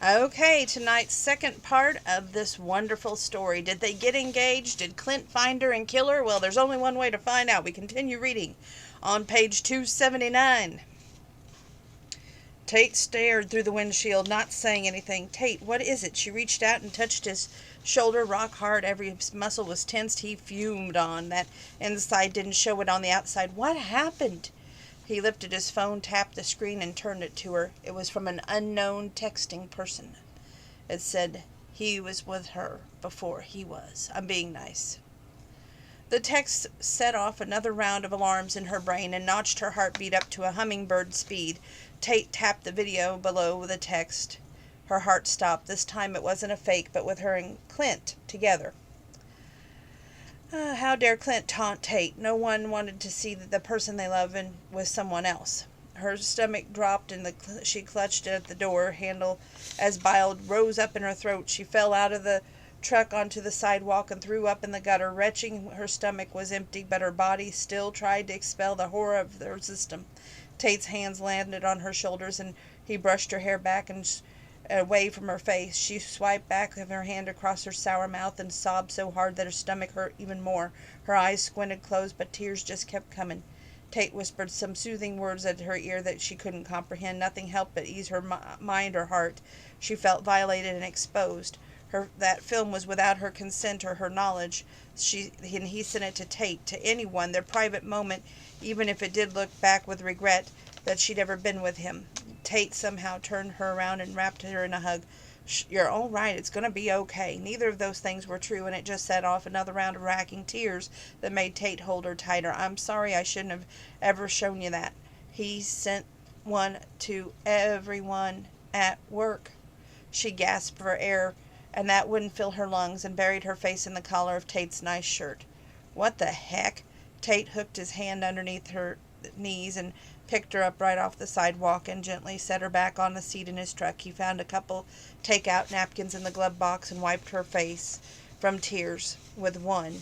Okay, tonight's second part of this wonderful story. Did they get engaged? Did Clint find her and kill her? Well, there's only one way to find out. We continue reading on page 279. Tate stared through the windshield, not saying anything. Tate, what is it? She reached out and touched his shoulder rock hard. Every muscle was tensed. He fumed on. That inside didn't show it on the outside. What happened? He lifted his phone, tapped the screen, and turned it to her. It was from an unknown texting person. It said, he was with her before he was. I'm being nice. The text set off another round of alarms in her brain and notched her heartbeat up to a hummingbird speed. Tate tapped the video below the text. Her heart stopped. This time it wasn't a fake, but with her and Clint together. How dare Clint taunt Tate? No one wanted to see the person they love with someone else. Her stomach dropped and she clutched at the door handle as bile rose up in her throat. She fell out of the truck onto the sidewalk and threw up in the gutter. Retching, her stomach was empty, but her body still tried to expel the horror of their system. Tate's hands landed on her shoulders and he brushed her hair back and away from her face. She swiped back with her hand across her sour mouth and sobbed so hard that her stomach hurt even more. Her eyes squinted closed, but tears just kept coming. Tate whispered some soothing words at her ear that she couldn't comprehend. Nothing helped but ease her mind or heart. She felt violated and exposed. That film was without her consent or her knowledge. He sent it to Tate, to anyone, their private moment, even if it did look back with regret that she'd ever been with him. Tate somehow turned her around and wrapped her in a hug. You're all right. It's going to be okay. Neither of those things were true, and it just set off another round of racking tears that made Tate hold her tighter. I'm sorry I shouldn't have ever shown you that. He sent one to everyone at work. She gasped for air, and that wouldn't fill her lungs, and buried her face in the collar of Tate's nice shirt. What the heck? Tate hooked his hand underneath her knees and picked her up right off the sidewalk and gently set her back on the seat in his truck. He found a couple take-out napkins in the glove box and wiped her face from tears with one,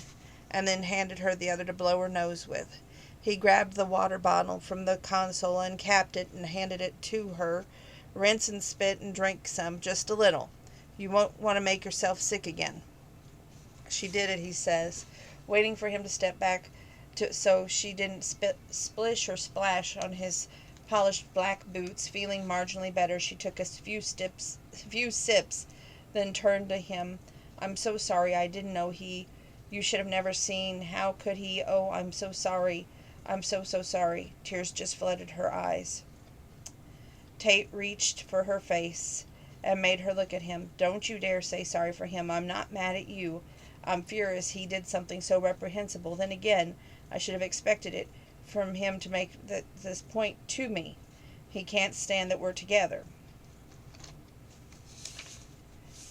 and then handed her the other to blow her nose with. He grabbed the water bottle from the console and capped it and handed it to her. Rinse and spit and drink some, just a little. You won't want to make yourself sick again. She did it, he says, waiting for him to step back so she didn't splish or splash on his polished black boots. Feeling marginally better, she took a few sips, then turned to him. I'm so sorry. I didn't know you should have never seen. How could he? Oh, I'm so sorry. I'm so sorry. Tears just flooded her eyes. Tate reached for her face and made her look at him. Don't you dare say sorry for him. I'm not mad at you. I'm furious he did something so reprehensible. Then again, I should have expected it from him to make this point to me. He can't stand that we're together.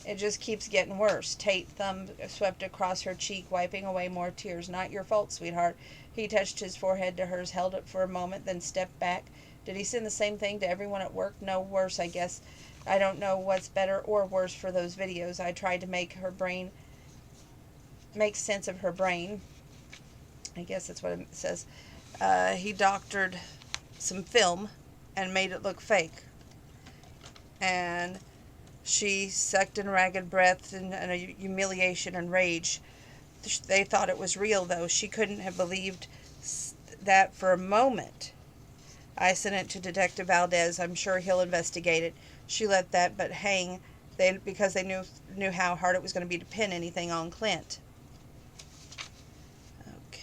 It just keeps getting worse. Tate's thumb swept across her cheek, wiping away more tears. Not your fault, sweetheart. He touched his forehead to hers, held it for a moment, then stepped back. Did he send the same thing to everyone at work? No, worse, I guess. I don't know what's better or worse for those videos. I tried to make sense of her brain. I guess that's what it says. He doctored some film and made it look fake. And she sucked in ragged breath and a humiliation and rage. They thought it was real, though. She couldn't have believed that for a moment. I sent it to Detective Valdez. I'm sure he'll investigate it. She let that but hang because they knew how hard it was going to be to pin anything on Clint.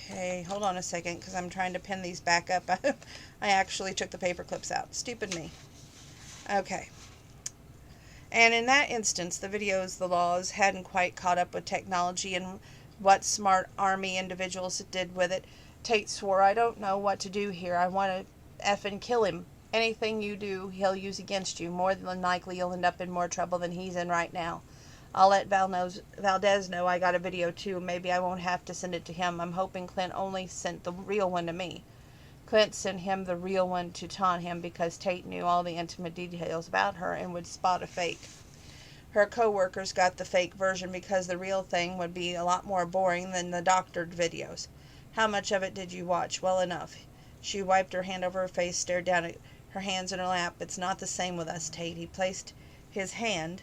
Okay, hold on a second because I'm trying to pin these back up. I actually took the paper clips out. Stupid me. Okay. And in that instance, the laws hadn't quite caught up with technology and what smart army individuals did with it. Tate swore, I don't know what to do here. I want to effing kill him. Anything you do, he'll use against you. More than likely, you'll end up in more trouble than he's in right now. I'll let Valdez know I got a video too. Maybe I won't have to send it to him. I'm hoping Clint only sent the real one to me. Clint sent him the real one to taunt him because Tate knew all the intimate details about her and would spot a fake. Her co-workers got the fake version because the real thing would be a lot more boring than the doctored videos. How much of it did you watch? Well enough. She wiped her hand over her face, stared down at her hands in her lap. It's not the same with us, Tate. He placed his hand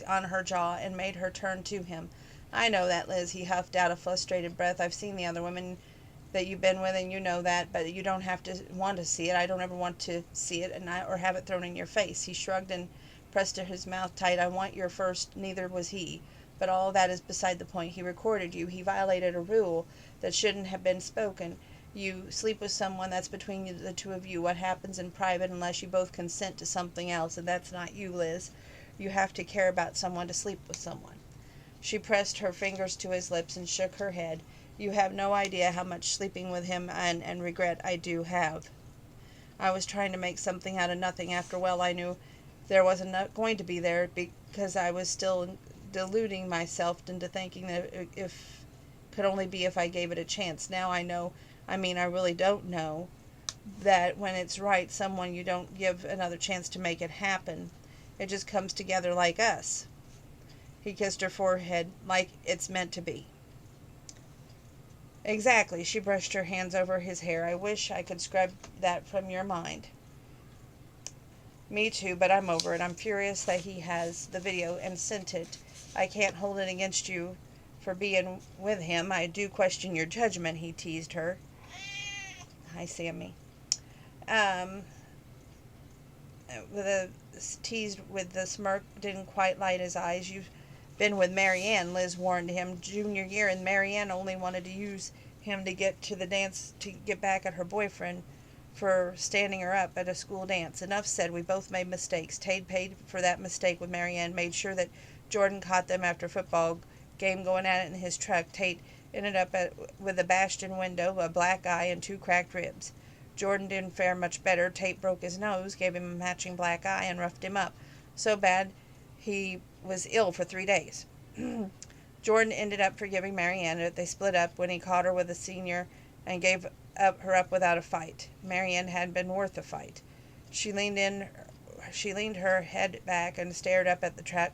on her jaw and made her turn to him. "I know that, Liz," he huffed out a frustrated breath. "I've seen the other women that you've been with, and you know that, but you don't have to want to see it. I don't ever want to see it or have it thrown in your face." He shrugged and pressed his mouth tight. "I want your first, neither was he. But all that is beside the point. He recorded you. He violated a rule that shouldn't have been spoken. You sleep with someone, that's between the two of you. What happens in private unless you both consent to something else, and that's not you, Liz. You have to care about someone to sleep with someone." She pressed her fingers to his lips and shook her head. "You have no idea how much sleeping with him and regret I do have. I was trying to make something out of nothing. After well, I knew there wasn't going to be there, because I was still deluding myself into thinking that if could only be if I gave it a chance. Now I know, I really don't know, that when it's right someone, you don't give another chance to make it happen. It just comes together like us." He kissed her forehead. "Like it's meant to be." "Exactly." She brushed her hands over his hair. "I wish I could scrub that from your mind." "Me too, but I'm over it. I'm furious that he has the video and sent it. I can't hold it against you for being with him. I do question your judgment," he teased her. "Hi, Sammy." With a teased with the smirk didn't quite light his eyes. "You've been with Marianne," Liz warned him. "Junior year, and Marianne only wanted to use him to get to the dance, to get back at her boyfriend for standing her up at a school dance. Enough said. We both made mistakes. Tate paid for that mistake with Marianne, made sure that Jordan caught them after football game going at it in his truck. Tate ended up with a bashed-in window, a black eye, and 2 cracked ribs. Jordan didn't fare much better. Tate broke his nose, gave him a matching black eye, and roughed him up so bad he was ill for 3 days. Jordan ended up forgiving Marianne. They split up when he caught her with a senior and gave her up without a fight. Marianne hadn't been worth a fight. She leaned her head back and stared up at the truck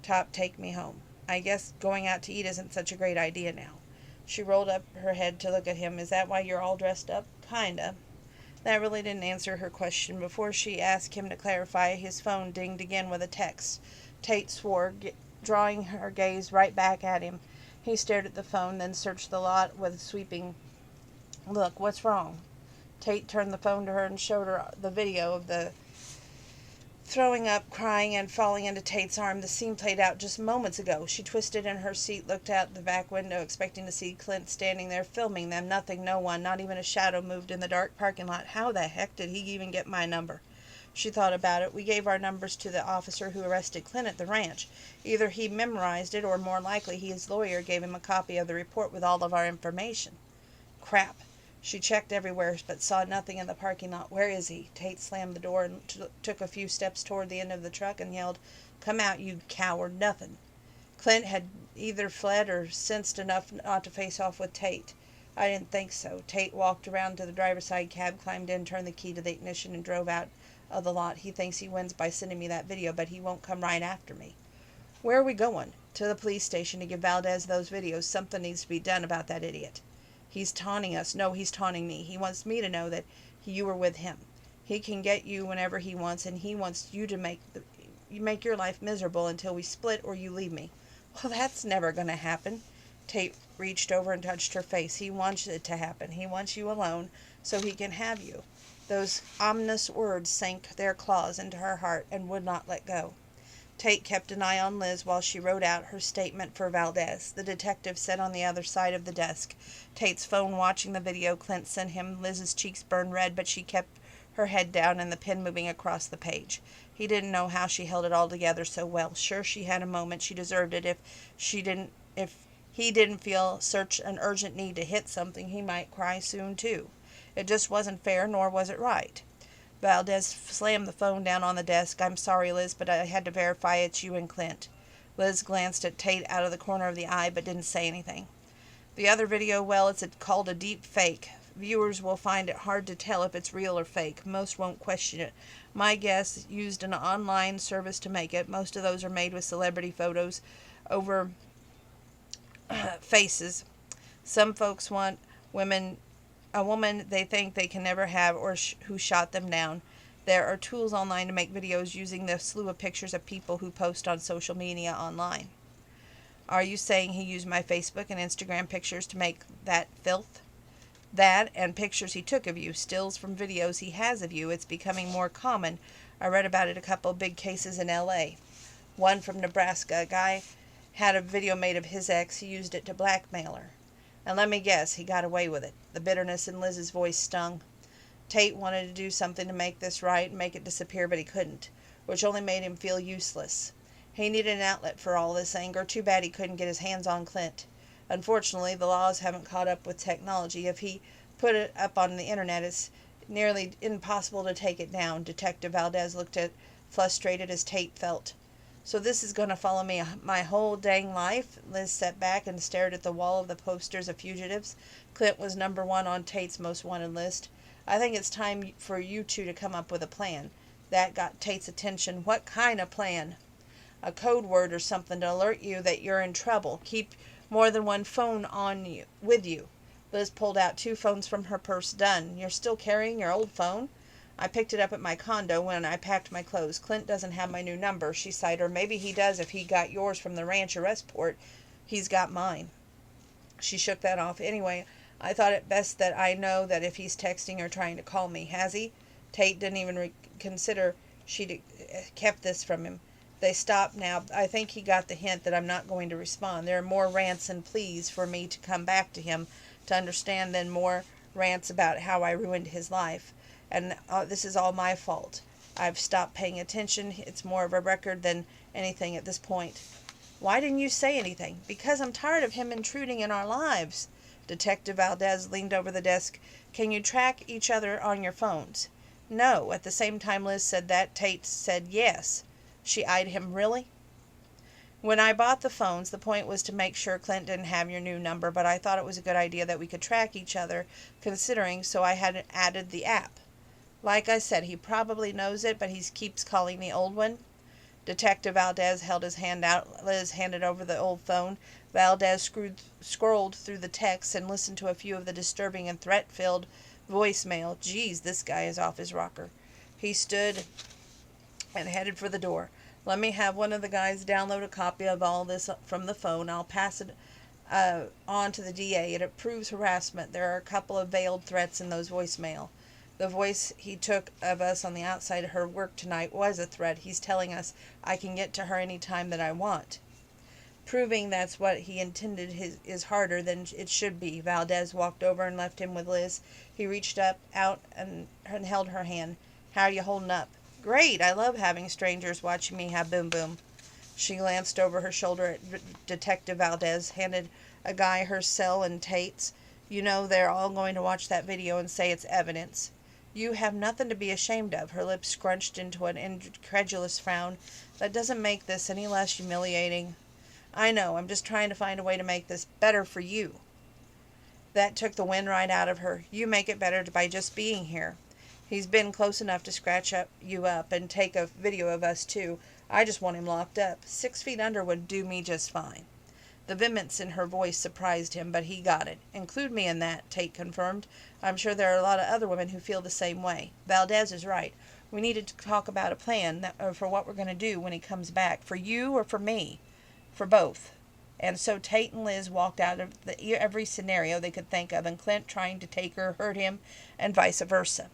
top. "Take me home. I guess going out to eat isn't such a great idea now." She rolled up her head to look at him. "Is that why you're all dressed up?" "Kinda." That really didn't answer her question. Before she asked him to clarify, his phone dinged again with a text. Tate swore, drawing her gaze right back at him. He stared at the phone, then searched the lot with a sweeping look. "What's wrong?" Tate turned the phone to her and showed her the video of the throwing up, crying, and falling into Tate's arm. The scene played out just moments ago. She twisted in her seat, looked out the back window, expecting to see Clint standing there filming them. Nothing, no one, not even a shadow moved in the dark parking lot. How the heck did he even get my number? She thought about it. "We gave our numbers to the officer who arrested Clint at the ranch. Either he memorized it, or more likely his lawyer gave him a copy of the report with all of our information." Crap. She checked everywhere, but saw nothing in the parking lot. "Where is he?" Tate slammed the door and took a few steps toward the end of the truck and yelled, "Come out, you coward." Nothing. Clint had either fled or sensed enough not to face off with Tate. "I didn't think so." Tate walked around to the driver's side cab, climbed in, turned the key to the ignition, and drove out of the lot. "He thinks he wins by sending me that video, but he won't come right after me." "Where are we going?" "To the police station to give Valdez those videos. Something needs to be done about that idiot." "He's taunting us." "No, he's taunting me. He wants me to know that you were with him. He can get you whenever he wants, and he wants you to make your life miserable until we split or you leave me." "Well, that's never going to happen." Tate reached over and touched her face. "He wants it to happen. He wants you alone so he can have you." Those ominous words sank their claws into her heart and would not let go. Tate kept an eye on Liz while she wrote out her statement for Valdez. The detective sat on the other side of the desk, Tate's phone watching the video Clint sent him. Liz's cheeks burned red, but she kept her head down and the pen moving across the page. He didn't know how she held it all together so well. Sure, she had a moment. She deserved it. If he didn't feel such an urgent need to hit something, he might cry soon too. It just wasn't fair, nor was it right. Valdez slammed the phone down on the desk. "I'm sorry, Liz, but I had to verify it's you and Clint." Liz glanced at Tate out of the corner of the eye, but didn't say anything. "The other video, well, it's called a deep fake. Viewers will find it hard to tell if it's real or fake. Most won't question it. My guess used an online service to make it. Most of those are made with celebrity photos over faces. Some folks want a woman they think they can never have, or who shot them down. There are tools online to make videos using the slew of pictures of people who post on social media online. Are you saying he used my Facebook and Instagram pictures to make that filth? That and pictures he took of you, stills from videos he has of you. It's becoming more common. I read about it a couple of big cases in LA. One from Nebraska. A guy had a video made of his ex. He used it to blackmail her. And let me guess, he got away with it. The bitterness in Liz's voice stung. Tate wanted to do something to make this right and make it disappear, but he couldn't, which only made him feel useless. He needed an outlet for all this anger. Too bad he couldn't get his hands on Clint. Unfortunately, the laws haven't caught up with technology. If he put it up on the internet, it's nearly impossible to take it down. Detective Valdez looked at frustrated as Tate felt. So this is going to follow me my whole dang life? Liz sat back and stared at the wall of the posters of fugitives. Clint was number one on Tate's most wanted list. I think it's time for you two to come up with a plan. That got Tate's attention. What kind of plan? A code word or something to alert you that you're in trouble. Keep more than one phone on you with you. Liz pulled out 2 phones from her purse. Done. You're still carrying your old phone? I picked it up at my condo when I packed my clothes. Clint doesn't have my new number, she sighed, or maybe he does if he got yours from the ranch arrest port. He's got mine. She shook that off. Anyway, I thought it best that I know that if he's texting or trying to call me. Has he? Tate didn't even consider she'd kept this from him. They stopped now. I think he got the hint that I'm not going to respond. There are more rants and pleas for me to come back to him to understand than more rants about how I ruined his life. And this is all my fault. I've stopped paying attention. It's more of a record than anything at this point. Why didn't you say anything? Because I'm tired of him intruding in our lives. Detective Valdez leaned over the desk. Can you track each other on your phones? No. At the same time Liz said that, Tate said yes. She eyed him. Really? When I bought the phones, the point was to make sure Clint didn't have your new number, but I thought it was a good idea that we could track each other, considering, so I had added the app. Like I said, he probably knows it, but he keeps calling the old one. Detective Valdez held his hand out. Liz handed over the old phone. Valdez scrolled through the texts and listened to a few of the disturbing and threat-filled voicemail. Geez, this guy is off his rocker. He stood and headed for the door. Let me have one of the guys download a copy of all this from the phone. I'll pass it on to the DA. It proves harassment. There are a couple of veiled threats in those voicemail. The voice he took of us on the outside of her work tonight was a threat. He's telling us I can get to her any time that I want. Proving that's what he intended is harder than it should be. Valdez walked over and left him with Liz. He reached out and held her hand. How are you holding up? Great. I love having strangers watching me have boom boom. She glanced over her shoulder at Detective Valdez, handed a guy her cell and Tate's. You know they're all going to watch that video and say it's evidence. You have nothing to be ashamed of. Her lips scrunched into an incredulous frown. That doesn't make this any less humiliating. I know. I'm just trying to find a way to make this better for you. That took the wind right out of her. You make it better by just being here. He's been close enough to scratch you up and take a video of us too. I just want him locked up. 6 feet under would do me just fine. The vehemence in her voice surprised him, but he got it. Include me in that, Tate confirmed. I'm sure there are a lot of other women who feel the same way. Valdez is right. We needed to talk about a plan for what we're going to do when he comes back. For you or for me? For both. And so Tate and Liz walked out of every scenario they could think of, and Clint trying to take her hurt him, and vice versa.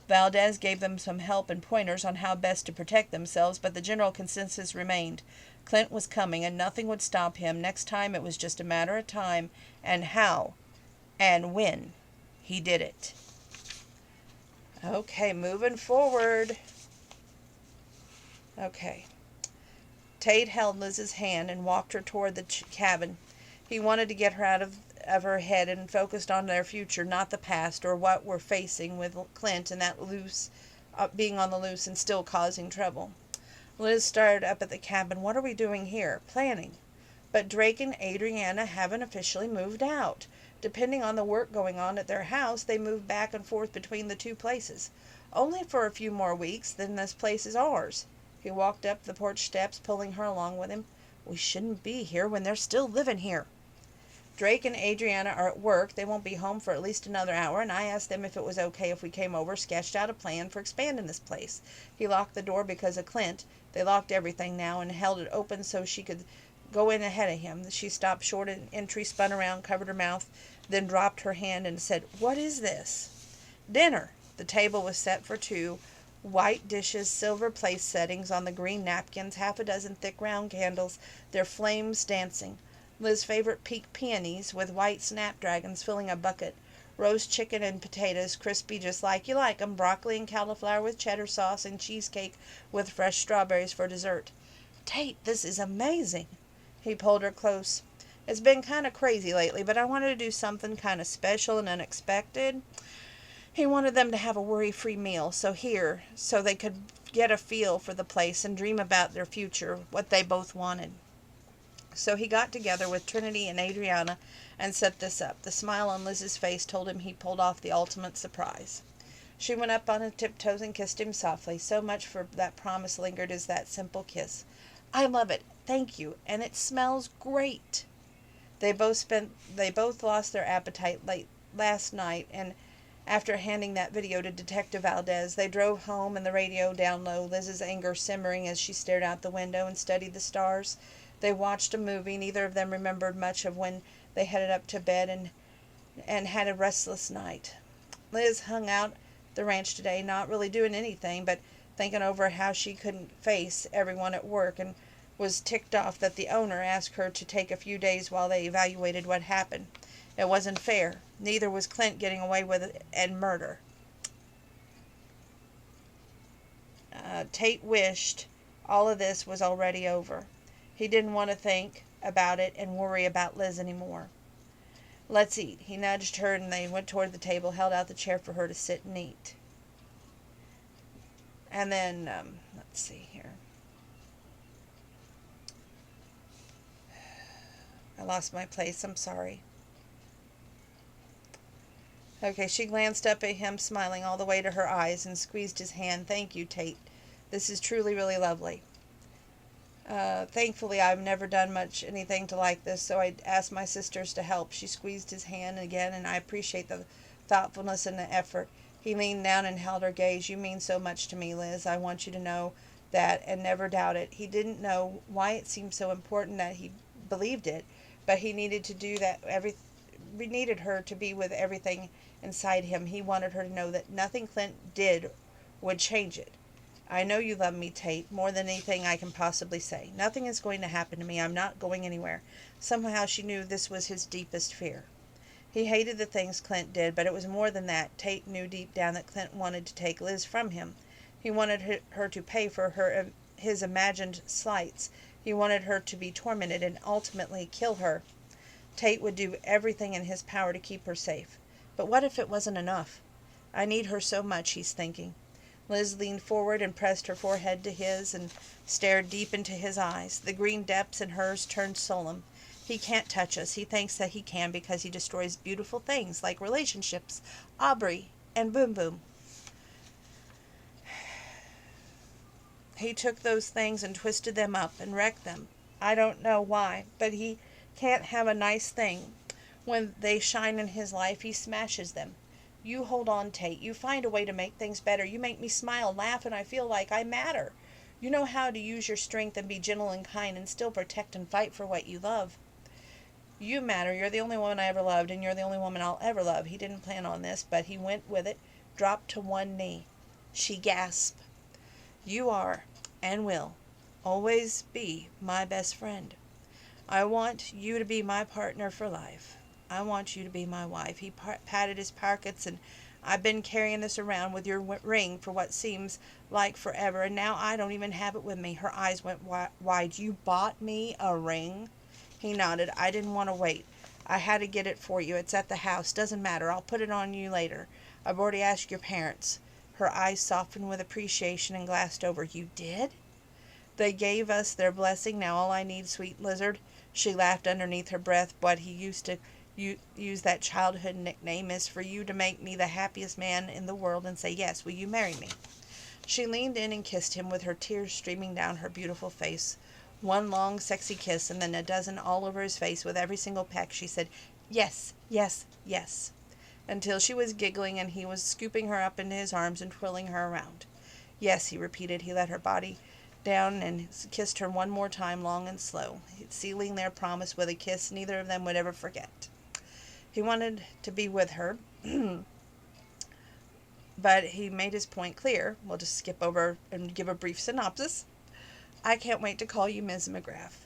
Valdez gave them some help and pointers on how best to protect themselves, but the general consensus remained. Clint was coming, and nothing would stop him. Next time it was just a matter of time, and how, and when he did it. Okay, moving forward. Okay. Tate held Liz's hand and walked her toward the cabin. He wanted to get her out of her head and focused on their future, not the past or what we're facing with Clint and that being on the loose and still causing trouble. Liz started up at the cabin. What are we doing here? Planning. But Drake and Adriana haven't officially moved out. Depending on the work going on at their house, they move back and forth between the two places. Only for a few more weeks, then this place is ours. He walked up the porch steps, pulling her along with him. We shouldn't be here when they're still living here. Drake and Adriana are at work. They won't be home for at least another hour, and I asked them if it was okay if we came over, sketched out a plan for expanding this place. He locked the door because of Clint. They locked everything now and held it open so she could go in ahead of him. She stopped short at entry, spun around, covered her mouth, then dropped her hand and said, "What is this?" "Dinner." The table was set for two. White dishes, silver place settings on the green napkins, half a dozen thick round candles, their flames dancing. Liz's favorite pink peonies with white snapdragons filling a bucket. Roast chicken and potatoes, crispy just like you like 'em. Broccoli and cauliflower with cheddar sauce, and cheesecake with fresh strawberries for dessert. "Tate, this is amazing." He pulled her close. "It's been kind of crazy lately, but I wanted to do something kind of special and unexpected." He wanted them to have a worry-free meal, so they could get a feel for the place and dream about their future, what they both wanted. So he got together with Trinity and Adriana and set this up. The smile on Liz's face told him he pulled off the ultimate surprise. She went up on her tiptoes and kissed him softly. So much for that promise lingered as that simple kiss. "I love it, thank you, and it smells great." They both lost their appetite late last night, and after handing that video to Detective Valdez, they drove home and the radio down low, Liz's anger simmering as she stared out the window and studied the stars. They watched a movie. Neither of them remembered much of when they headed up to bed and had a restless night. Liz hung out the ranch today, not really doing anything, but thinking over how she couldn't face everyone at work, and was ticked off that the owner asked her to take a few days while they evaluated what happened. It wasn't fair. Neither was Clint getting away with it and murder. Tate wished all of this was already over. He didn't want to think about it and worry about Liz anymore. "Let's eat." He nudged her and they went toward the table, held out the chair for her to sit and eat. And then, let's see here. I lost my place. I'm sorry. Okay, she glanced up at him, smiling all the way to her eyes, and squeezed his hand. "Thank you, Tate. This is truly, really lovely. Thankfully, I've never done anything to like this, so I asked my sisters to help." She squeezed his hand again, and I appreciate the thoughtfulness and the effort. He leaned down and held her gaze. "You mean so much to me, Liz. I want you to know that and never doubt it." He didn't know why it seemed so important that he believed it, but he needed to do that. We needed her to be with everything inside him. He wanted her to know that nothing Clint did would change it. "I know you love me, Tate, more than anything I can possibly say. Nothing is going to happen to me. I'm not going anywhere." Somehow she knew this was his deepest fear. He hated the things Clint did, but it was more than that. Tate knew deep down that Clint wanted to take Liz from him. He wanted her to pay for his imagined slights. He wanted her to be tormented and ultimately kill her. Tate would do everything in his power to keep her safe. But what if it wasn't enough? "I need her so much," he's thinking. Liz leaned forward and pressed her forehead to his and stared deep into his eyes. The green depths in hers turned solemn. "He can't touch us. He thinks that he can because he destroys beautiful things like relationships, Aubrey, and Boom Boom. He took those things and twisted them up and wrecked them. I don't know why, but he can't have a nice thing. When they shine in his life, he smashes them. You hold on, Tate. You find a way to make things better. You make me smile, laugh, and I feel like I matter. You know how to use your strength and be gentle and kind and still protect and fight for what you love. You matter. You're the only woman I ever loved, and you're the only woman I'll ever love." He didn't plan on this, but he went with it, dropped to one knee. She gasped. "You are, and will, always be my best friend. I want you to be my partner for life. I want you to be my wife." He patted his pockets, and "I've been carrying this around with your ring for what seems like forever, and now I don't even have it with me." Her eyes went wide. "You bought me a ring?" He nodded. "I didn't want to wait. I had to get it for you. It's at the house. Doesn't matter. I'll put it on you later. I've already asked your parents." Her eyes softened with appreciation and glassed over. "You did?" "They gave us their blessing. Now all I need, sweet lizard." She laughed underneath her breath. "What he used to use that childhood nickname is for you to make me the happiest man in the world and say yes. Will you marry me?" She leaned in and kissed him with her tears streaming down her beautiful face. One long, sexy kiss, and then a dozen all over his face. With every single peck, she said, Yes, yes, yes, until she was giggling and he was scooping her up into his arms and twirling her around. Yes, he repeated. He let her body down and kissed her one more time, long and slow, sealing their promise with a kiss neither of them would ever forget. He wanted to be with her, but he made his point clear. We'll just skip over and give a brief synopsis. I can't wait to call you Ms. McGrath.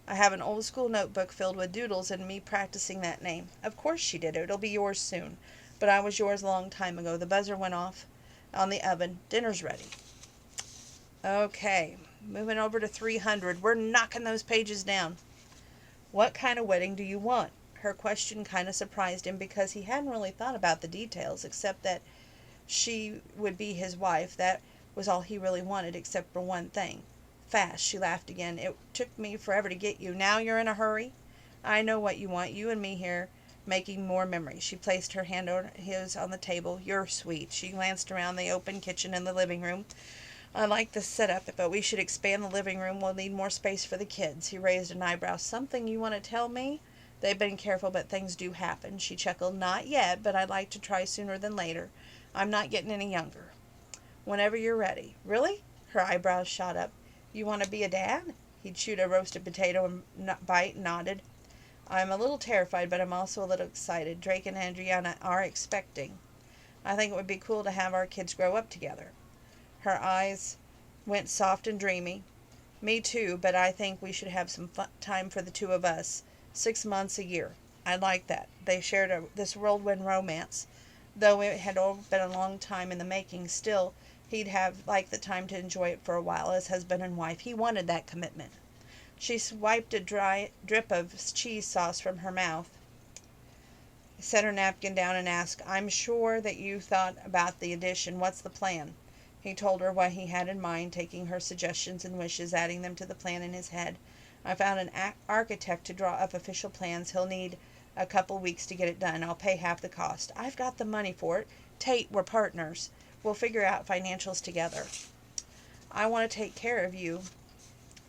I have an old school notebook filled with doodles and me practicing that name. Of course she did. It'll be yours soon. But I was yours a long time ago. The buzzer went off on the oven. Dinner's ready. Okay, moving over to 300. We're knocking those pages down. What kind of wedding do you want? Her question kind of surprised him because he hadn't really thought about the details except that she would be his wife. That was all he really wanted except for one thing. Fast, she laughed again. It took me forever to get you. Now you're in a hurry? I know what you want. You and me here making more memories. She placed her hand on his on the table. You're sweet. She glanced around the open kitchen and the living room. I like the setup, but we should expand the living room. We'll need more space for the kids. He raised an eyebrow. Something you want to tell me? They've been careful, but things do happen. She chuckled. Not yet, but I'd like to try sooner than later. I'm not getting any younger. Whenever you're ready. Really? Her eyebrows shot up. You want to be a dad? He chewed a roasted potato and bite and nodded. I'm a little terrified, but I'm also a little excited. Drake and Adriana are expecting. I think it would be cool to have our kids grow up together. Her eyes went soft and dreamy. Me too, but I think we should have some time for the two of us. 6 months, a year. I'd like that. They shared this whirlwind romance. Though it had all been a long time in the making, still, he'd have liked the time to enjoy it for a while as husband and wife. He wanted that commitment. She wiped a dry drip of cheese sauce from her mouth, set her napkin down, and asked, I'm sure that you thought about the addition. What's the plan? He told her what he had in mind, taking her suggestions and wishes, adding them to the plan in his head. I found an architect to draw up official plans. He'll need a couple weeks to get it done. I'll pay half the cost. I've got the money for it. Tate, we're partners. We'll figure out financials together. I want to take care of you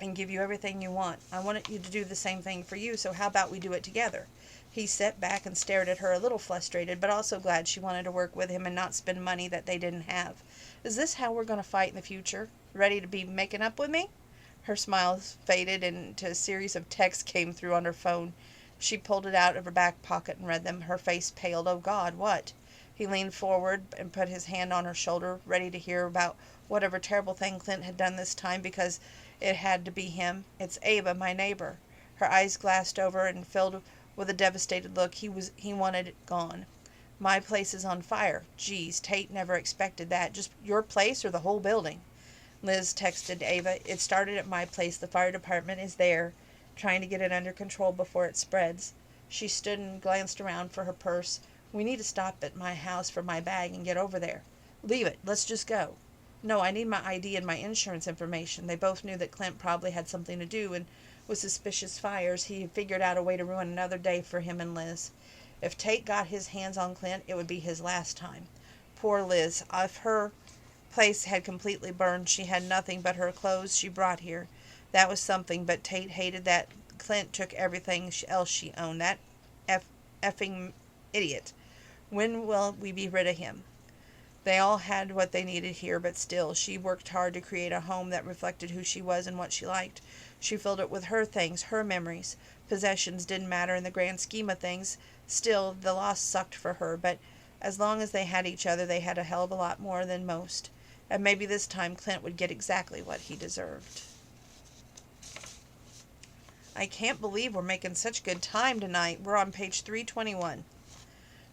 and give you everything you want. I want you to do the same thing for you, so how about we do it together? He sat back and stared at her, a little frustrated, but also glad she wanted to work with him and not spend money that they didn't have. Is this how we're going to fight in the future? Ready to be making up with me? Her smile faded into a series of texts came through on her phone. She pulled it out of her back pocket and read them. Her face paled. Oh, God, what? He leaned forward and put his hand on her shoulder, ready to hear about whatever terrible thing Clint had done this time, because it had to be him. It's Ava, my neighbor. Her eyes glassed over and filled with a devastated look. He wanted it gone. My place is on fire. Geez, Tate never expected that. Just your place or the whole building? Liz texted Ava. It started at my place. The fire department is there, trying to get it under control before it spreads. She stood and glanced around for her purse. We need to stop at my house for my bag and get over there. Leave it. Let's just go. No, I need my ID and my insurance information. They both knew that Clint probably had something to do, and with suspicious fires, he had figured out a way to ruin another day for him and Liz. If Tate got his hands on Clint, it would be his last time. Poor Liz. If her place had completely burned, she had nothing but her clothes she brought here. That was something, but Tate hated that Clint took everything else she owned. That effing idiot. When will we be rid of him? They all had what they needed here, but still, she worked hard to create a home that reflected who she was and what she liked. She filled it with her things, her memories. Possessions didn't matter in the grand scheme of things. Still, the loss sucked for her, but as long as they had each other, they had a hell of a lot more than most. And maybe this time Clint would get exactly what he deserved. I can't believe we're making such good time tonight. We're on page 321.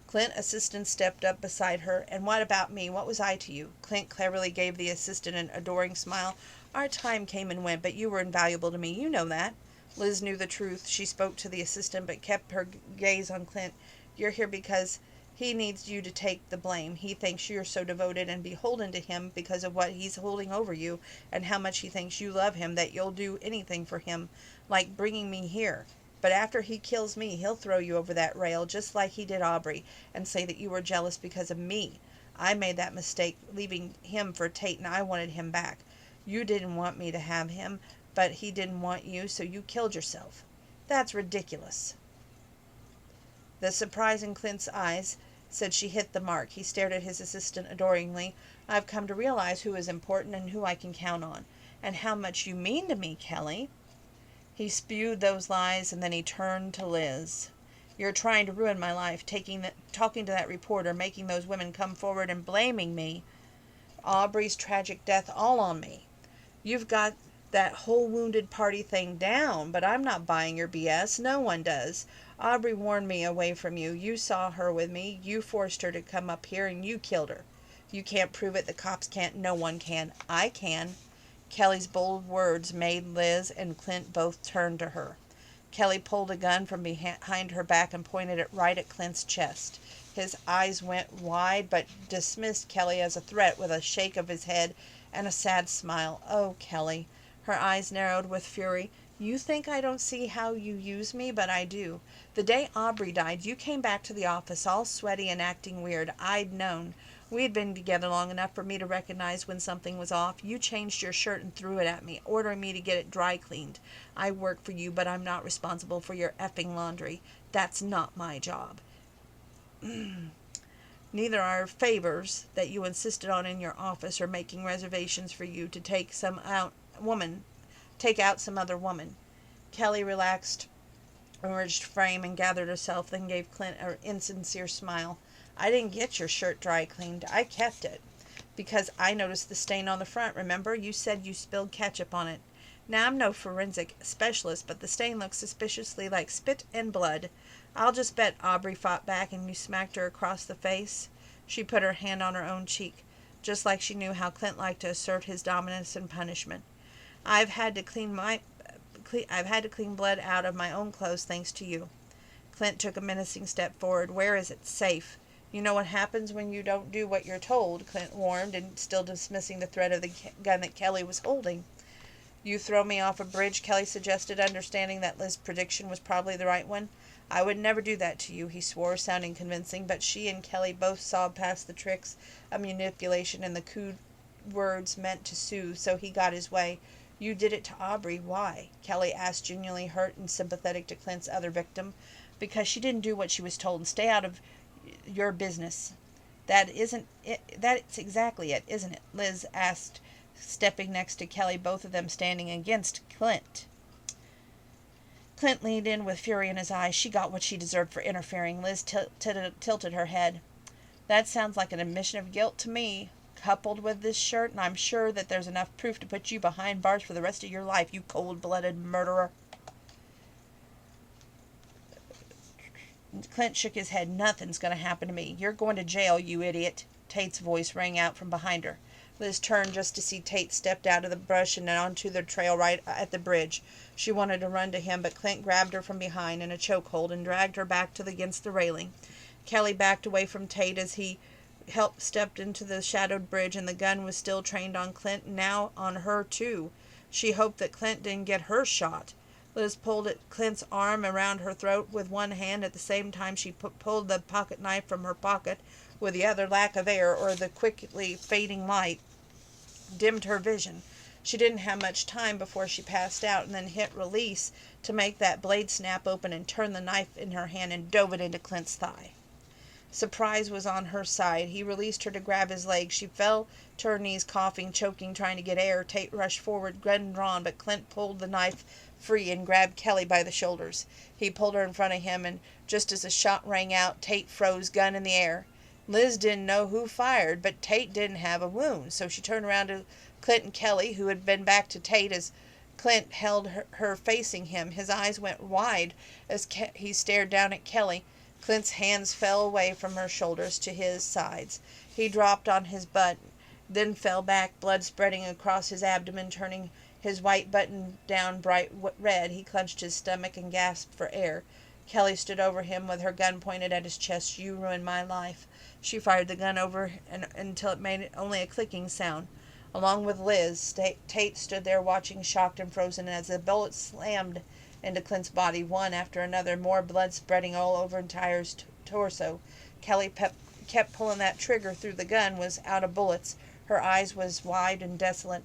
Clint's assistant stepped up beside her. And what about me? What was I to you? Clint cleverly gave the assistant an adoring smile. Our time came and went, but you were invaluable to me. You know that. Liz knew the truth. She spoke to the assistant, but kept her gaze on Clint. You're here because he needs you to take the blame. He thinks you're so devoted and beholden to him because of what he's holding over you, and how much he thinks you love him, that you'll do anything for him, like bringing me here. But after he kills me, he'll throw you over that rail, just like he did Aubrey, and say that you were jealous because of me. I made that mistake, leaving him for Tate, and I wanted him back. You didn't want me to have him, but he didn't want you, so you killed yourself. That's ridiculous. The surprise in Clint's eyes said she hit the mark. He stared at his assistant adoringly. I've come to realize who is important and who I can count on. And how much you mean to me, Kelly. He spewed those lies, and then he turned to Liz. You're trying to ruin my life, talking to that reporter, making those women come forward and blaming me. Aubrey's tragic death all on me. You've got that whole wounded party thing down, but I'm not buying your BS. No one does. Aubrey warned me away from you. You saw her with me. You forced her to come up here, and you killed her. You can't prove it. The cops can't. No one can. I can. Kelly's bold words made Liz and Clint both turn to her. Kelly pulled a gun from behind her back and pointed it right at Clint's chest. His eyes went wide, but dismissed Kelly as a threat with a shake of his head and a sad smile. Oh, Kelly. Her eyes narrowed with fury. You think I don't see how you use me, but I do. The day Aubrey died, you came back to the office all sweaty and acting weird. I'd known. We'd been together long enough for me to recognize when something was off. You changed your shirt and threw it at me, ordering me to get it dry cleaned. I work for you, but I'm not responsible for your effing laundry. That's not my job. Neither are favors that you insisted on in your office or making reservations for you to take out some other woman. Kelly relaxed urged frame and gathered herself, then gave Clint an insincere smile. I didn't get your shirt dry cleaned. I kept it. Because I noticed the stain on the front, remember? You said you spilled ketchup on it. Now, I'm no forensic specialist, but the stain looks suspiciously like spit and blood. I'll just bet Aubrey fought back and you smacked her across the face. She put her hand on her own cheek, just like she knew how Clint liked to assert his dominance and punishment. I've had to clean blood out of my own clothes thanks to you. Clint took a menacing step forward. Where is it? Safe. You know what happens when you don't do what you're told, Clint warned, and still dismissing the threat of the gun that Kelly was holding. You throw me off a bridge, Kelly suggested, understanding that Liz's prediction was probably the right one. I would never do that to you, he swore, sounding convincing, but she and Kelly both saw past the tricks of manipulation and the crude words meant to soothe, so he got his way. You did it to Aubrey. Why? Kelly asked, genuinely hurt and sympathetic to Clint's other victim. Because she didn't do what she was told and stay out of your business. That's exactly it, isn't it? Liz asked, stepping next to Kelly, both of them standing against Clint. Clint leaned in with fury in his eyes. She got what she deserved for interfering. Liz tilted her head. That sounds like an admission of guilt to me, coupled with this shirt, and I'm sure that there's enough proof to put you behind bars for the rest of your life, you cold-blooded murderer. Clint shook his head. Nothing's going to happen to me. You're going to jail, you idiot. Tate's voice rang out from behind her. Liz turned just to see Tate stepped out of the brush and onto the trail right at the bridge. She wanted to run to him, but Clint grabbed her from behind in a chokehold and dragged her back against the railing. Kelly backed away from Tate as he stepped into the shadowed bridge, and the gun was still trained on Clint, now on her too. She hoped that Clint didn't get her shot. Liz pulled at Clint's arm around her throat with one hand. At the same time, she pulled the pocket knife from her pocket with the other. Lack of air or the quickly fading light dimmed her vision. She didn't have much time before she passed out, and then hit release to make that blade snap open and turn the knife in her hand and dove it into Clint's thigh. Surprise was on her side. He released her to grab his leg. She fell to her knees, coughing, choking, trying to get air. Tate rushed forward, gun drawn, but Clint pulled the knife free and grabbed Kelly by the shoulders. He pulled her in front of him, and just as the shot rang out, Tate froze, gun in the air. Liz didn't know who fired, but Tate didn't have a wound, so she turned around to Clint and Kelly, who had been back to Tate as Clint held her facing him. His eyes went wide as he stared down at Kelly. Clint's hands fell away from her shoulders to his sides. He dropped on his butt, then fell back, blood spreading across his abdomen, turning his white button down bright red. He clenched his stomach and gasped for air. Kelly stood over him with her gun pointed at his chest. You ruined my life. She fired the gun over until it made only a clicking sound. Along with Liz, Tate stood there watching, shocked and frozen, as the bullets slammed into Clint's body, one after another, more blood spreading all over Tyre's torso. Kelly kept pulling that trigger through the gun was out of bullets. Her eyes was wide and desolate.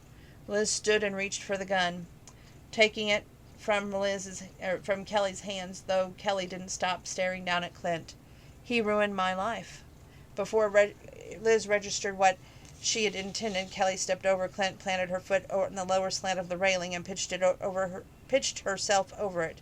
Liz stood and reached for the gun. Taking it from Kelly's hands, though Kelly didn't stop staring down at Clint. He ruined my life. Before Liz registered what she had intended, Kelly stepped over Clint, planted her foot on the lower slant of the railing, and pitched herself over it.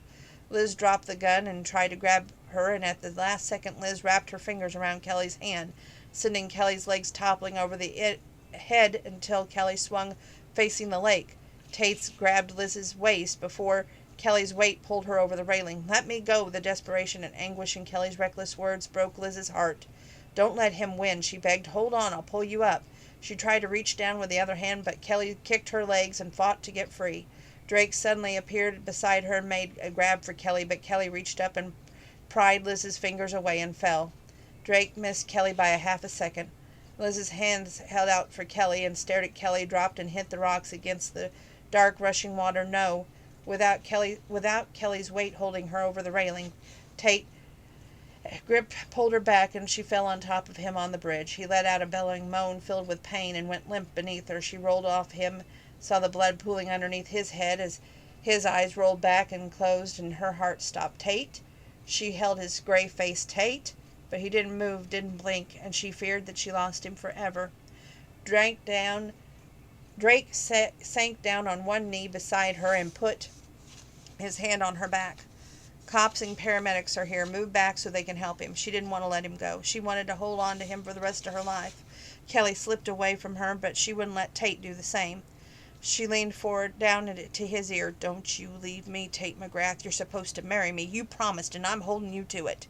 Liz dropped the gun and tried to grab her, and at the last second Liz wrapped her fingers around Kelly's hand, sending Kelly's legs toppling over the head until Kelly swung facing the lake. Tate's grabbed Liz's waist before Kelly's weight pulled her over the railing. "Let me go." The desperation and anguish in Kelly's reckless words broke Liz's heart. "Don't let him win," she begged. "Hold on, I'll pull you up." She tried to reach down with the other hand, but Kelly kicked her legs and fought to get free. Drake suddenly appeared beside her and made a grab for Kelly, but Kelly reached up and pried Liz's fingers away and fell. Drake missed Kelly by a half a second. Liz's hands held out for Kelly and stared at Kelly, dropped and hit the rocks against the dark rushing water. No, without Kelly's weight holding her over the railing. Tate grip pulled her back, and she fell on top of him on the bridge. He let out a bellowing moan filled with pain and went limp beneath her. She rolled off him, saw the blood pooling underneath his head as his eyes rolled back and closed, and her heart stopped. "Tate?" She held his gray face. "Tate?" But he didn't move, didn't blink, and she feared that she lost him forever. Drake sank down on one knee beside her and put his hand on her back. "Cops and paramedics are here. Move back so they can help him." She didn't want to let him go. She wanted to hold on to him for the rest of her life. Kelly slipped away from her, but she wouldn't let Tate do the same. She leaned forward, down to his ear. "Don't you leave me, Tate McGrath. You're supposed to marry me. You promised, and I'm holding you to it."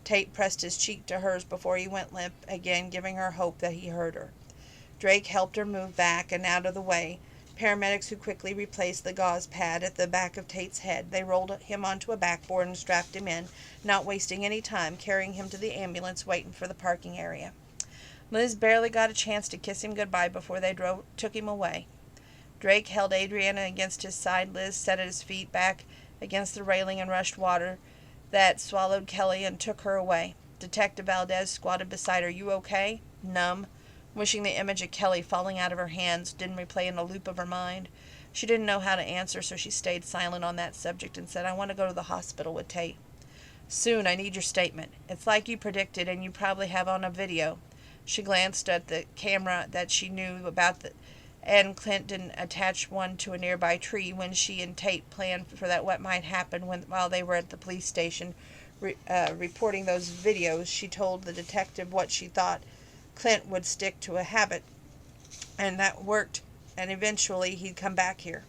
Tate pressed his cheek to hers before he went limp again, giving her hope that he heard her. Drake helped her move back and out of the way. Paramedics who quickly replaced the gauze pad at the back of Tate's head. They rolled him onto a backboard and strapped him in, not wasting any time, carrying him to the ambulance waiting for the parking area. Liz barely got a chance to kiss him goodbye before they took him away. Drake held Adriana against his side. Liz sat at his feet back against the railing and rushed water that swallowed Kelly and took her away. Detective Valdez squatted beside her. "You okay?" Numb, wishing the image of Kelly falling out of her hands didn't replay in a loop of her mind. She didn't know how to answer, so she stayed silent on that subject and said, "I want to go to the hospital with Tate." "Soon. I need your statement. It's like you predicted, and you probably have on a video." She glanced at the camera that she knew about, and Clint didn't attach one to a nearby tree when she and Tate planned for what might happen while they were at the police station reporting those videos. She told the detective what she thought. Clint would stick to a habit, and that worked, and eventually he'd come back here.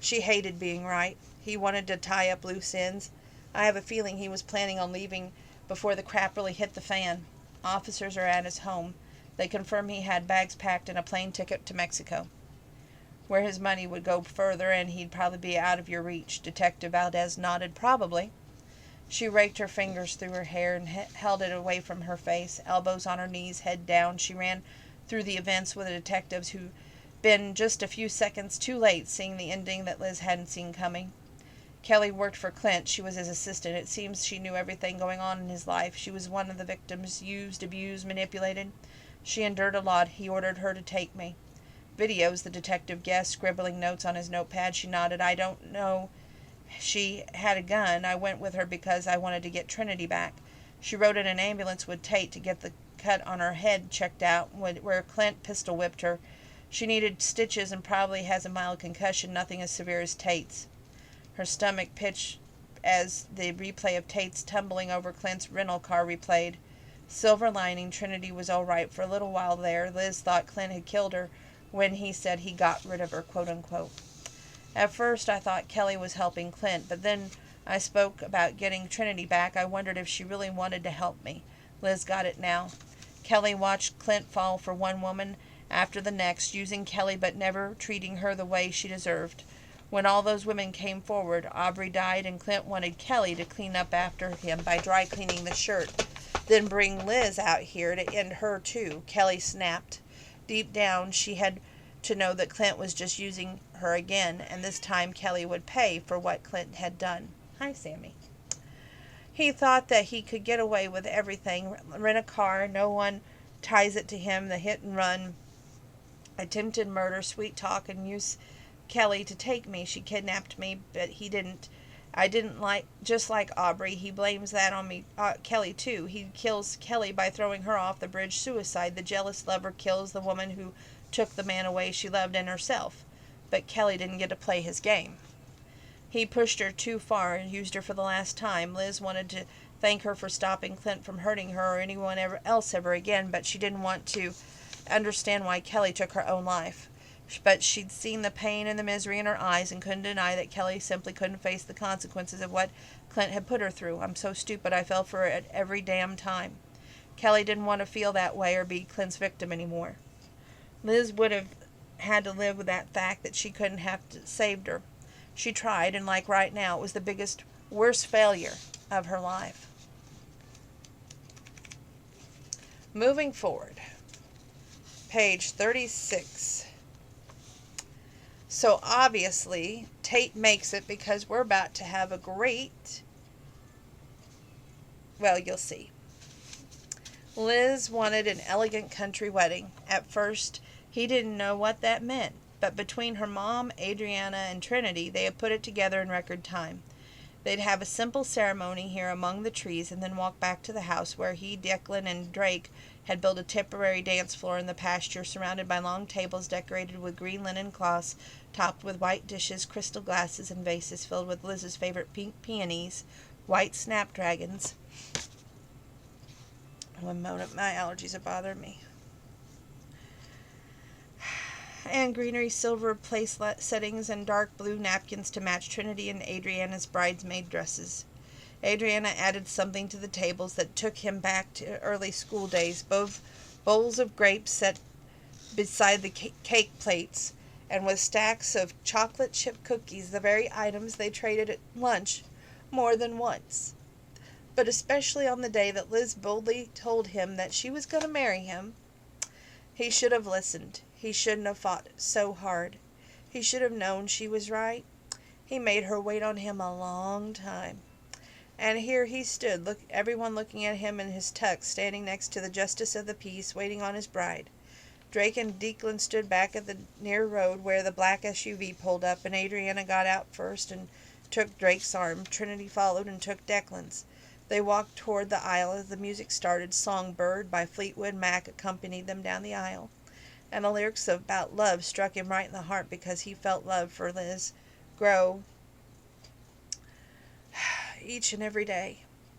She hated being right. He wanted to tie up loose ends. I have a feeling he was planning on leaving before the crap really hit the fan. Officers are at his home. They confirm he had bags packed and a plane ticket to Mexico, where his money would go further and he'd probably be out of your reach. Detective Valdez nodded. "Probably." She raked her fingers through her hair and held it away from her face, elbows on her knees, head down. She ran through the events with the detectives who'd been just a few seconds too late, seeing the ending that Liz hadn't seen coming. Kelly worked for Clint. She was his assistant. It seems she knew everything going on in his life. She was one of the victims, used, abused, manipulated. She endured a lot. He ordered her to take me. "Videos," the detective guessed, scribbling notes on his notepad. She nodded. "I don't know. She had a gun. I went with her because I wanted to get Trinity back. She rode in an ambulance with Tate to get the cut on her head checked out where Clint pistol whipped her. She needed stitches and probably has a mild concussion, nothing as severe as Tate's." Her stomach pitched as the replay of Tate's tumbling over Clint's rental car replayed. Silver lining, Trinity was all right for a little while there. Liz thought Clint had killed her when he said he got rid of her, quote unquote. "At first I thought Kelly was helping Clint, but then I spoke about getting Trinity back. I wondered if she really wanted to help me." Liz got it now. Kelly watched Clint fall for one woman after the next, using Kelly but never treating her the way she deserved. When all those women came forward, Aubrey died, and Clint wanted Kelly to clean up after him by dry cleaning the shirt, then bring Liz out here to end her too. Kelly snapped. Deep down, she had to know that Clint was just using her again, and this time Kelly would pay for what Clint had done. "Hi, Sammy." He thought that he could get away with everything. Rent a car, no one ties it to him, the hit and run, attempted murder, sweet talk, and use Kelly to take me. She kidnapped me, but he didn't. I didn't like, just like Aubrey, he blames that on me, Kelly too. He kills Kelly by throwing her off the bridge. Suicide. The jealous lover kills the woman who took the man away she loved and herself. But Kelly didn't get to play his game. He pushed her too far and used her for the last time. Liz wanted to thank her for stopping Clint from hurting her or anyone else ever again, but she didn't want to understand why Kelly took her own life. But she'd seen the pain and the misery in her eyes and couldn't deny that Kelly simply couldn't face the consequences of what Clint had put her through. I'm so stupid, I fell for it every damn time. Kelly didn't want to feel that way or be Clint's victim anymore. Liz would have had to live with that fact that she couldn't have saved her. She tried, and like right now, it was the biggest, worst failure of her life. Moving forward. Page 36. So obviously, Tate makes it because we're about to have a great, well, you'll see. Liz wanted an elegant country wedding. At first, he didn't know what that meant, but between her mom, Adriana, and Trinity, they had put it together in record time. They'd have a simple ceremony here among the trees and then walk back to the house where he, Declan, and Drake had built a temporary dance floor in the pasture surrounded by long tables decorated with green linen cloths topped with white dishes, crystal glasses, and vases filled with Liz's favorite pink peonies, white snapdragons. One moment, my allergies are bothering me. And greenery, silver place settings, and dark blue napkins to match Trinity and Adriana's bridesmaid dresses. Adriana added something to the tables that took him back to early school days. Both bowls of grapes set beside the cake plates, and with stacks of chocolate chip cookies, the very items they traded at lunch more than once. But especially on the day that Liz boldly told him that she was going to marry him, he should have listened. He shouldn't have fought so hard. He should have known she was right. He made her wait on him a long time. And here he stood, everyone looking at him in his tux, standing next to the Justice of the Peace, waiting on his bride. Drake and Declan stood back at the near road where the black SUV pulled up, and Adriana got out first and took Drake's arm. Trinity followed and took Declan's. They walked toward the aisle as the music started. Songbird by Fleetwood Mac accompanied them down the aisle, and the lyrics about love struck him right in the heart because he felt love for Liz grow each and every day.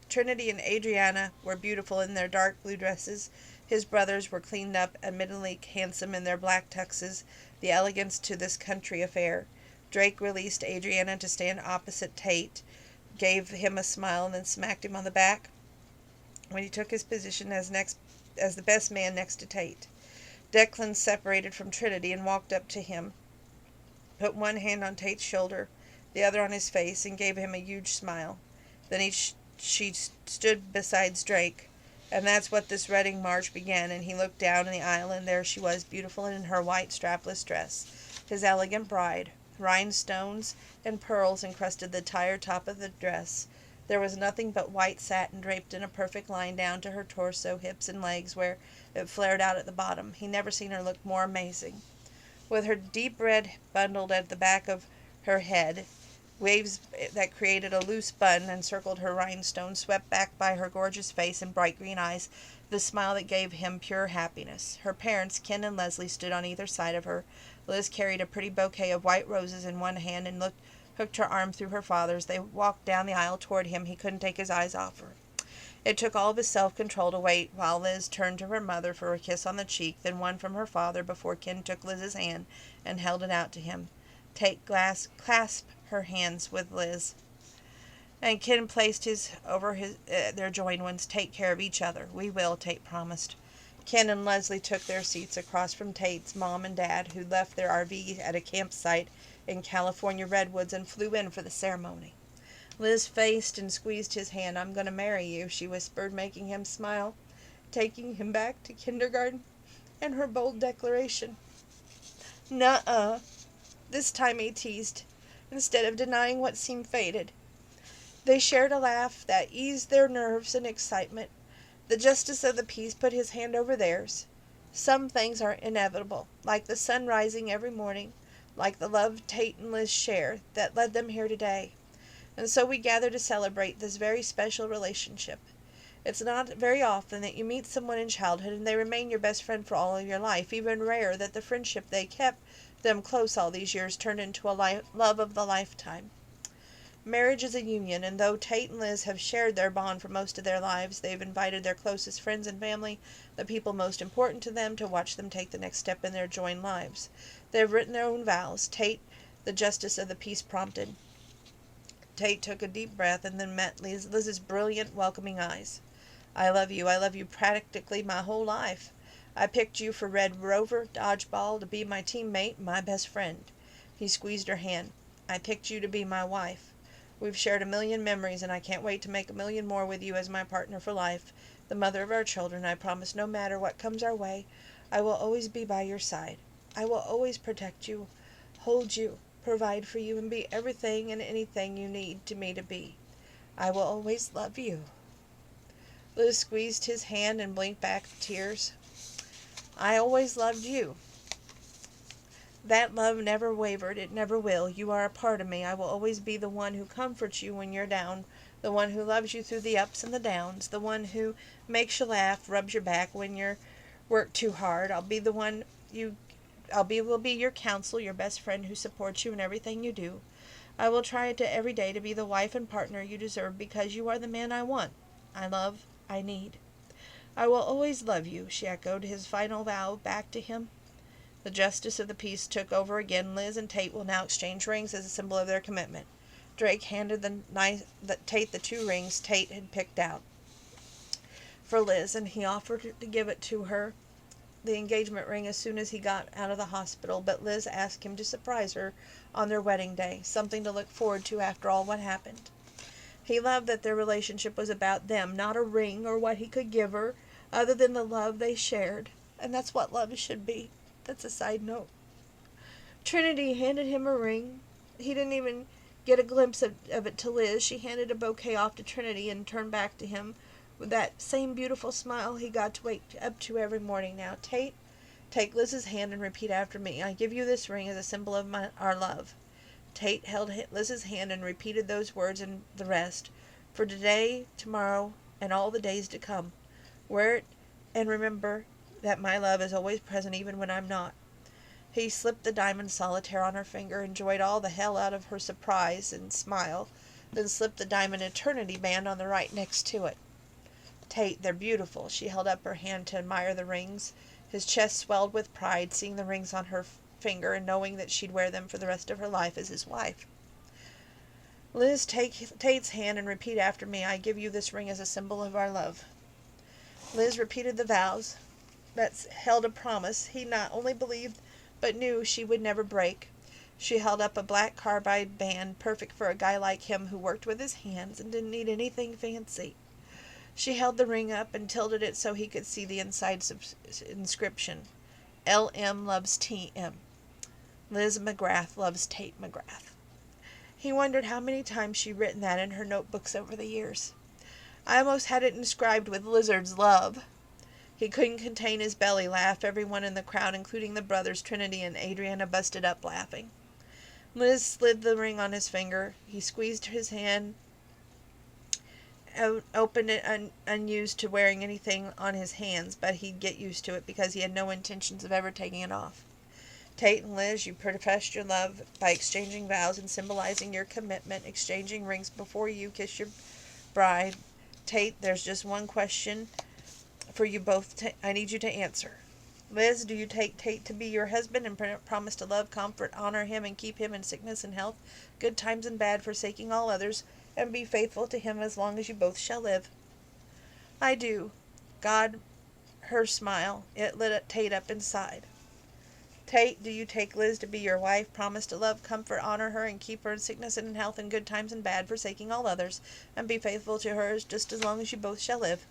Trinity and Adriana were beautiful in their dark blue dresses. His brothers were cleaned up, admittedly handsome in their black tuxes, the elegance to this country affair. Drake released Adriana to stand opposite Tate, gave him a smile, and then smacked him on the back when he took his position as the best man next to Tate. Declan separated from Trinity and walked up to him, put one hand on Tate's shoulder, the other on his face, and gave him a huge smile. Then she stood beside Drake, and that's what this wedding march began, and he looked down the aisle, and there she was, beautiful in her white strapless dress, his elegant bride. Rhinestones and pearls encrusted the entire top of the dress. There was nothing but white satin draped in a perfect line down to her torso, hips, and legs, where it flared out at the bottom. He never seen her look more amazing. With her deep red bundled at the back of her head, waves that created a loose bun encircled her rhinestones, swept back by her gorgeous face and bright green eyes, the smile that gave him pure happiness. Her parents, Ken and Leslie, stood on either side of her. Liz carried a pretty bouquet of white roses in one hand and hooked her arm through her father's. They walked down the aisle toward him. He couldn't take his eyes off her. It took all of his self-control to wait while Liz turned to her mother for a kiss on the cheek, then one from her father before Ken took Liz's hand and held it out to him. Tate clasped her hands with Liz, and Ken placed his over their joined ones. Take care of each other. We will, Tate promised. Ken and Leslie took their seats across from Tate's mom and dad, who left their RV at a campsite in California redwoods and flew in for the ceremony. Liz faced and squeezed his hand. I'm going to marry you, she whispered, making him smile, taking him back to kindergarten and her bold declaration. Nuh-uh. This time he teased, instead of denying what seemed fated. They shared a laugh that eased their nerves and excitement. The Justice of the Peace put his hand over theirs. Some things are inevitable, like the sun rising every morning, like the love Tate and Liz share that led them here today. And so we gather to celebrate this very special relationship. It's not very often that you meet someone in childhood and they remain your best friend for all of your life. Even rare that the friendship they kept them close all these years turned into a love of the lifetime. Marriage is a union, and though Tate and Liz have shared their bond for most of their lives, they've invited their closest friends and family, the people most important to them, to watch them take the next step in their joined lives. They have written their own vows. Tate, the justice of the peace, prompted. Tate took a deep breath and then met Liz's brilliant, welcoming eyes. I love you. I love you practically my whole life. I picked you for Red Rover Dodgeball to be my teammate, my best friend. He squeezed her hand. I picked you to be my wife. We've shared a million memories, and I can't wait to make a million more with you as my partner for life, the mother of our children. I promise no matter what comes our way, I will always be by your side. I will always protect you, hold you, provide for you, and be everything and anything you need me to be. I will always love you. Liz squeezed his hand and blinked back the tears. I always loved you. That love never wavered. It never will. You are a part of me. I will always be the one who comforts you when you're down, the one who loves you through the ups and the downs, the one who makes you laugh, rubs your back when you work too hard. Will be your counsel, your best friend who supports you in everything you do. I will try every day to be the wife and partner you deserve because you are the man I want, I love, I need. I will always love you, she echoed his final vow back to him. The justice of the peace took over again. Liz and Tate will now exchange rings as a symbol of their commitment. Drake handed Tate the 2 rings Tate had picked out for Liz, and he offered to give it to her, the engagement ring, as soon as he got out of the hospital, but Liz asked him to surprise her on their wedding day, something to look forward to after all what happened. He loved that their relationship was about them, not a ring or what he could give her, other than the love they shared. And that's what love should be. That's a side note. Trinity handed him a ring. He didn't even get a glimpse of it to Liz. She handed a bouquet off to Trinity and turned back to him with that same beautiful smile he got to wake up to every morning now. Tate, take Liz's hand and repeat after me. I give you this ring as a symbol of our love. Tate held Liz's hand and repeated those words and the rest. For today, tomorrow, and all the days to come. Wear it and remember that my love is always present even when I'm not. He slipped the diamond solitaire on her finger, enjoyed all the hell out of her surprise and smile, then slipped the diamond eternity band on the right next to it. Tate, they're beautiful. She held up her hand to admire the rings. His chest swelled with pride, seeing the rings on her finger and knowing that she'd wear them for the rest of her life as his wife. Liz, take Tate's hand and repeat after me. I give you this ring as a symbol of our love. Liz repeated the vows that held a promise he not only believed but knew she would never break. She held up a black carbide band, perfect for a guy like him who worked with his hands and didn't need anything fancy. She held the ring up and tilted it so he could see the inside inscription. LM loves TM. Liz McGrath loves Tate McGrath. He wondered how many times she'd written that in her notebooks over the years. I almost had it inscribed with Lizard's love. He couldn't contain his belly laugh. Everyone in the crowd, including the brothers Trinity and Adriana, busted up laughing. Liz slid the ring on his finger. He squeezed his hand, opened it unused to wearing anything on his hands, but he'd get used to it because he had no intentions of ever taking it off. Tate and Liz, you professed your love by exchanging vows and symbolizing your commitment, exchanging rings before you kiss your bride. Tate, there's just one question for you both. I need you to answer. Liz, do you take Tate to be your husband and promise to love, comfort, honor him, and keep him in sickness and health, good times and bad, forsaking all others, and be faithful to him as long as you both shall live? I do. God, her smile, it lit Tate up inside. Tate, do you take Liz to be your wife, promise to love, comfort, honor her, and keep her in sickness and in health, in good times and bad, forsaking all others, and be faithful to her just as long as you both shall live?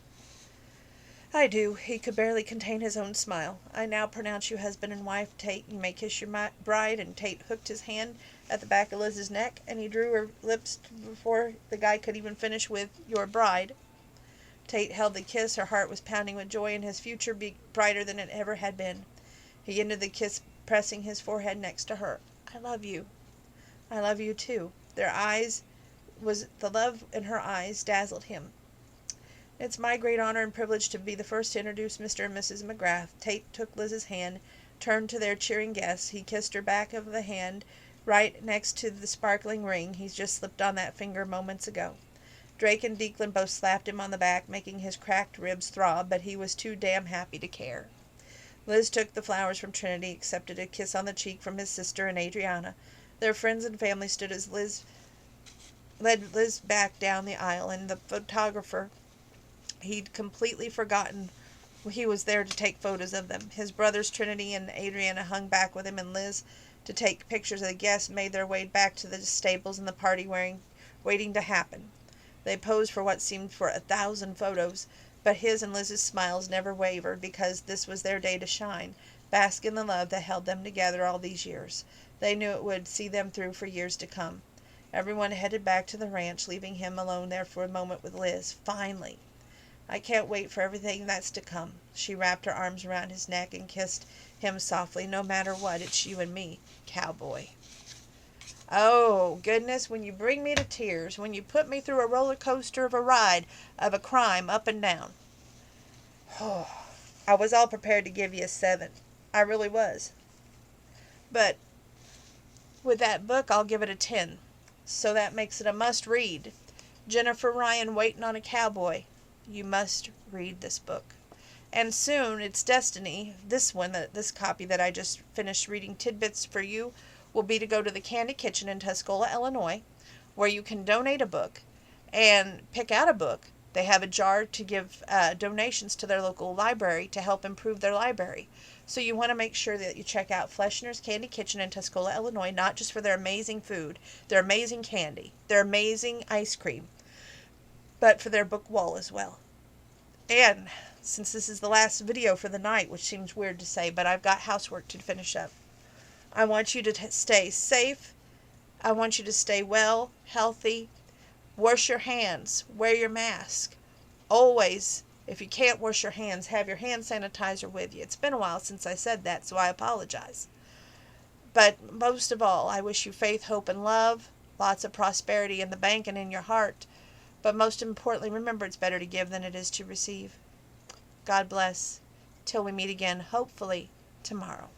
I do. He could barely contain his own smile. I now pronounce you husband and wife. Tate, you may kiss your bride. And Tate hooked his hand at the back of Liz's neck, and he drew her lips before the guy could even finish with your bride. Tate held the kiss. Her heart was pounding with joy, and his future be brighter than it ever had been. He ended the kiss, pressing his forehead next to her. I I love you. I love you too. The love in her eyes dazzled him. It's my great honor and privilege to be the first to introduce Mr. and Mrs. McGrath. Tate took Liz's hand, turned to their cheering guests. He kissed her back of the hand right next to the sparkling ring he's just slipped on that finger moments ago. Drake and Declan both slapped him on the back, making his cracked ribs throb, but he was too damn happy to care. Liz took the flowers from Trinity, accepted a kiss on the cheek from his sister and Adriana. Their friends and family stood as Liz led Liz back down the aisle, and the photographer, he'd completely forgotten he was there to take photos of them. His brothers Trinity and Adriana hung back with him, and Liz, to take pictures of the guests, made their way back to the stables and the party waiting to happen. They posed for what seemed for 1,000 photos, but his and Liz's smiles never wavered, because this was their day to shine, bask in the love that held them together all these years. They knew it would see them through for years to come. Everyone headed back to the ranch, leaving him alone there for a moment with Liz. Finally! I can't wait for everything that's to come. She wrapped her arms around his neck and kissed him softly. No matter what, it's you and me, cowboy. Oh, goodness, when you bring me to tears, when you put me through a roller coaster of a ride of a crime up and down. Oh, I was all prepared to give you a 7. I really was. But with that book, I'll give it a 10. So that makes it a must-read. Jennifer Ryan, Waiting on a Cowboy. You must read this book. And soon, it's destiny, this copy that I just finished reading tidbits for you, will be to go to the Candy Kitchen in Tuscola, Illinois, where you can donate a book and pick out a book. They have a jar to give donations to their local library to help improve their library. So you want to make sure that you check out Fleschner's Candy Kitchen in Tuscola, Illinois, not just for their amazing food, their amazing candy, their amazing ice cream, but for their book wall as well. And since this is the last video for the night, which seems weird to say, but I've got housework to finish up. I want you to stay safe. I want you to stay well, healthy. Wash your hands. Wear your mask. Always, if you can't wash your hands, have your hand sanitizer with you. It's been a while since I said that, so I apologize. But most of all, I wish you faith, hope, and love. Lots of prosperity in the bank and in your heart. But most importantly, remember it's better to give than it is to receive. God bless. Till we meet again, hopefully tomorrow.